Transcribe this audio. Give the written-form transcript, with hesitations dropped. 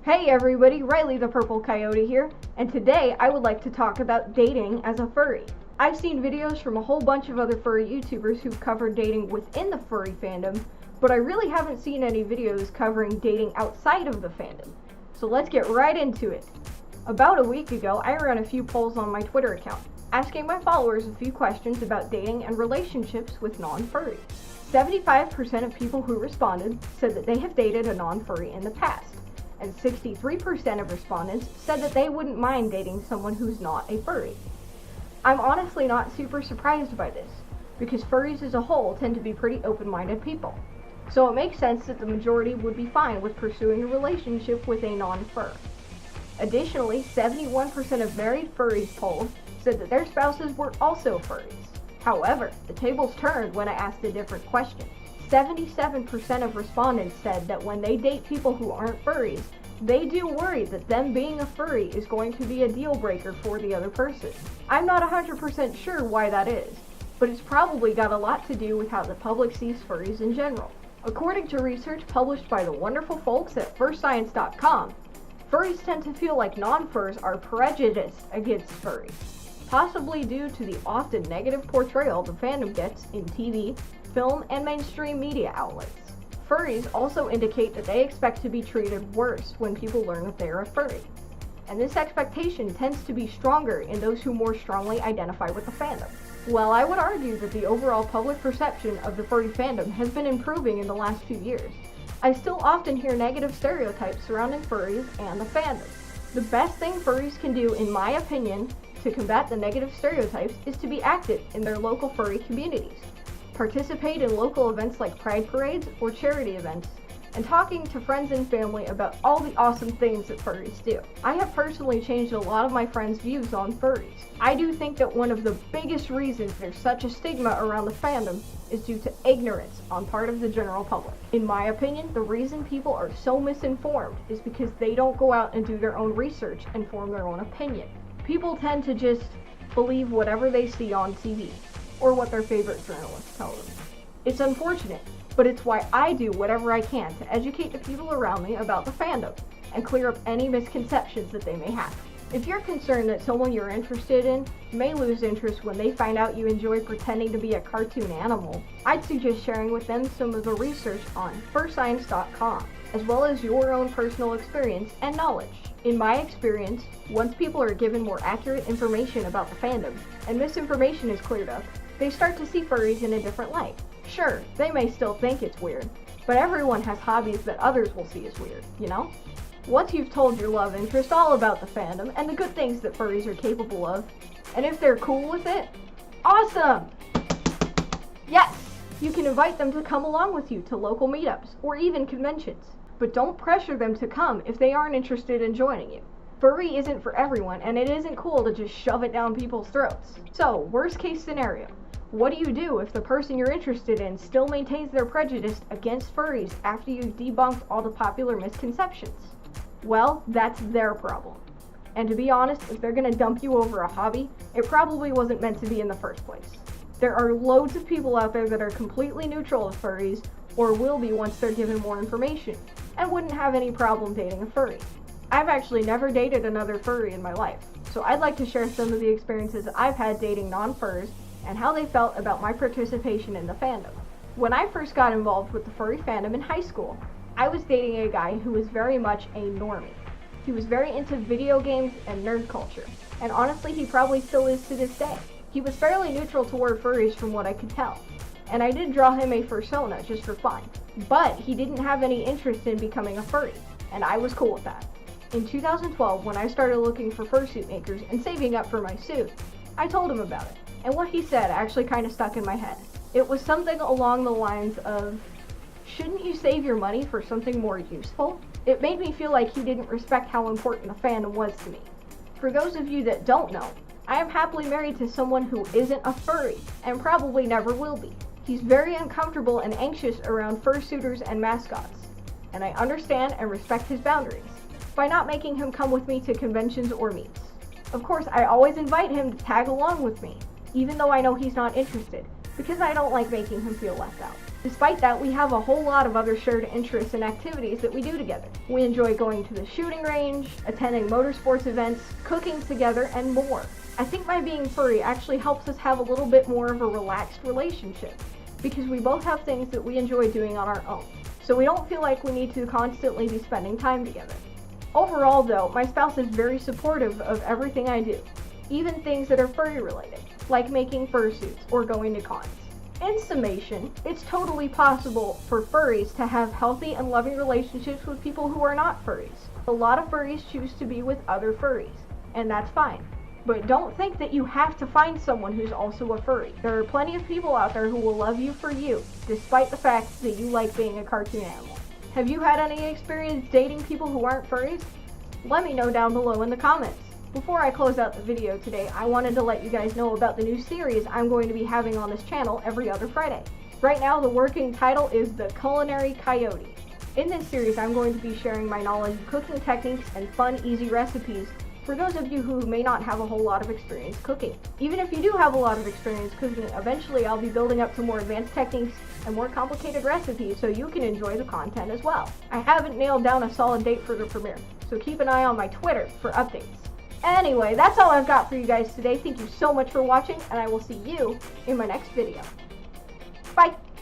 Hey everybody, Riley the Purple Coyote here, and today I would like to talk about dating as a furry. I've seen videos from a whole bunch of other furry YouTubers who've covered dating within the furry fandom, but I really haven't seen any videos covering dating outside of the fandom. So let's get right into it. About a week ago, I ran a few polls on my Twitter account, asking my followers a few questions about dating and relationships with non-furries. 75% of people who responded said that they have dated a non-furry in the past, and 63% of respondents said that they wouldn't mind dating someone who's not a furry. I'm honestly not super surprised by this, because furries as a whole tend to be pretty open-minded people. So it makes sense that the majority would be fine with pursuing a relationship with a non-fur. Additionally, 71% of married furries polled said that their spouses were also furries. However, the tables turned when I asked a different question. 77% of respondents said that when they date people who aren't furries, they do worry that them being a furry is going to be a deal breaker for the other person. I'm not 100% sure why that is, but it's probably got a lot to do with how the public sees furries in general. According to research published by the wonderful folks at firstscience.com, furries tend to feel like non-furs are prejudiced against furries, possibly due to the often negative portrayal the fandom gets in TV, film, and mainstream media outlets. Furries also indicate that they expect to be treated worse when people learn that they are a furry, and this expectation tends to be stronger in those who more strongly identify with the fandom. While I would argue that the overall public perception of the furry fandom has been improving in the last few years, I still often hear negative stereotypes surrounding furries and the fandom. The best thing furries can do, in my opinion, to combat the negative stereotypes is to be active in their local furry communities. Participate in local events like pride parades or charity events, and talking to friends and family about all the awesome things that furries do. I have personally changed a lot of my friends' views on furries. I do think that one of the biggest reasons there's such a stigma around the fandom is due to ignorance on part of the general public. In my opinion, the reason people are so misinformed is because they don't go out and do their own research and form their own opinion. People tend to just believe whatever they see on TV, or what their favorite journalists tell them. It's unfortunate, but it's why I do whatever I can to educate the people around me about the fandom, and clear up any misconceptions that they may have. If you're concerned that someone you're interested in may lose interest when they find out you enjoy pretending to be a cartoon animal, I'd suggest sharing with them some of the research on firstscience.com, as well as your own personal experience and knowledge. In my experience, once people are given more accurate information about the fandom, and misinformation is cleared up, they start to see furries in a different light. Sure, they may still think it's weird, but everyone has hobbies that others will see as weird, you know? Once you've told your love interest all about the fandom and the good things that furries are capable of, and if they're cool with it, awesome! Yes, you can invite them to come along with you to local meetups or even conventions, but don't pressure them to come if they aren't interested in joining you. Furry isn't for everyone, and it isn't cool to just shove it down people's throats. So, worst case scenario, what do you do if the person you're interested in still maintains their prejudice against furries after you've debunked all the popular misconceptions? Well, that's their problem. And to be honest, if they're gonna dump you over a hobby, it probably wasn't meant to be in the first place. There are loads of people out there that are completely neutral to furries, or will be once they're given more information, and wouldn't have any problem dating a furry. I've actually never dated another furry in my life, so I'd like to share some of the experiences I've had dating non-furs and how they felt about my participation in the fandom. When I first got involved with the furry fandom in high school, I was dating a guy who was very much a normie. He was very into video games and nerd culture, and honestly he probably still is to this day. He was fairly neutral toward furries from what I could tell, and I did draw him a fursona just for fun, but he didn't have any interest in becoming a furry, and I was cool with that. In 2012, when I started looking for fursuit makers and saving up for my suit, I told him about it, and what he said actually kind of stuck in my head. It was something along the lines of, shouldn't you save your money for something more useful? It made me feel like he didn't respect how important the fandom was to me. For those of you that don't know, I am happily married to someone who isn't a furry, and probably never will be. He's very uncomfortable and anxious around fursuiters and mascots, and I understand and respect his boundaries by not making him come with me to conventions or meets. Of course, I always invite him to tag along with me, even though I know he's not interested, because I don't like making him feel left out. Despite that, we have a whole lot of other shared interests and activities that we do together. We enjoy going to the shooting range, attending motorsports events, cooking together, and more. I think by being furry actually helps us have a little bit more of a relaxed relationship, because we both have things that we enjoy doing on our own, so we don't feel like we need to constantly be spending time together. Overall though, my spouse is very supportive of everything I do, even things that are furry related, like making fursuits or going to cons. In summation, it's totally possible for furries to have healthy and loving relationships with people who are not furries. A lot of furries choose to be with other furries, and that's fine. But don't think that you have to find someone who's also a furry. There are plenty of people out there who will love you for you, despite the fact that you like being a cartoon animal. Have you had any experience dating people who aren't furries? Let me know down below in the comments. Before I close out the video today, I wanted to let you guys know about the new series I'm going to be having on this channel every other Friday. Right now, the working title is The Culinary Coyote. In this series, I'm going to be sharing my knowledge of cooking techniques and fun, easy recipes for those of you who may not have a whole lot of experience cooking. Even if you do have a lot of experience cooking, eventually I'll be building up to more advanced techniques and more complicated recipes so you can enjoy the content as well. I haven't nailed down a solid date for the premiere, so keep an eye on my Twitter for updates. Anyway, that's all I've got for you guys today. Thank you so much for watching, and I will see you in my next video. Bye!